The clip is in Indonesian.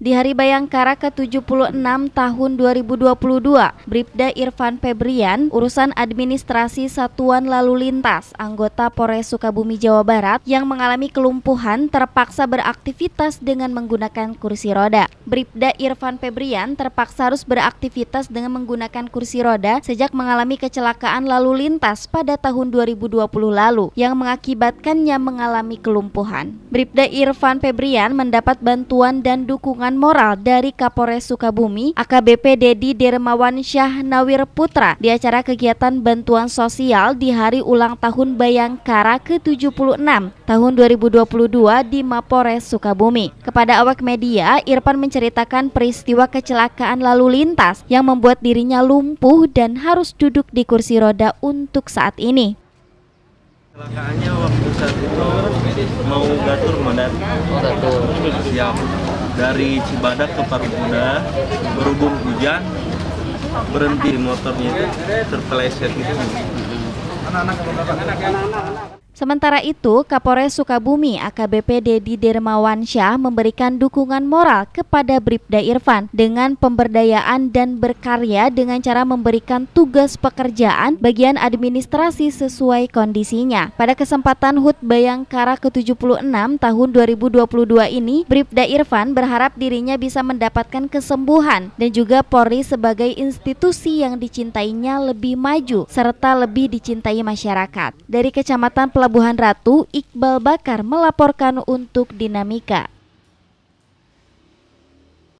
Di Hari Bayangkara ke-76 tahun 2022, Bribda Irfan Febrian, urusan administrasi Satuan Lalu Lintas, anggota Polres Sukabumi, Jawa Barat, yang mengalami kelumpuhan terpaksa beraktivitas dengan menggunakan kursi roda. Bribda Irfan Febrian terpaksa harus beraktivitas dengan menggunakan kursi roda sejak mengalami kecelakaan lalu lintas pada tahun 2020 lalu, yang mengakibatkannya mengalami kelumpuhan. Bribda Irfan Febrian mendapat bantuan dan dukungan moral dari Kapolres Sukabumi, AKBP Dedi Dermawansyah Nawir Putra di acara kegiatan bantuan sosial di Hari Ulang Tahun Bayangkara ke-76 tahun 2022 di Mapores Sukabumi. Kepada awak media, Irfan menceritakan peristiwa kecelakaan lalu lintas yang membuat dirinya lumpuh dan harus duduk di kursi roda untuk saat ini. Kecelakaannya waktu saat itu mau gatur mandat. Siap. Dari Cibadak ke Parungkuda, berhubung hujan, berhenti motornya itu terpeleset gitu. Sementara itu, Kapolres Sukabumi AKBP Dedi Dermawansyah memberikan dukungan moral kepada Bribda Irfan dengan pemberdayaan dan berkarya dengan cara memberikan tugas pekerjaan bagian administrasi sesuai kondisinya. Pada kesempatan HUT Bayangkara ke-76 tahun 2022 ini, Bribda Irfan berharap dirinya bisa mendapatkan kesembuhan dan juga Polri sebagai institusi yang dicintainya lebih maju serta lebih dicintai masyarakat. Dari Kecamatan Pelabuhan Ratu, Iqbal Bakar melaporkan untuk Dinamika.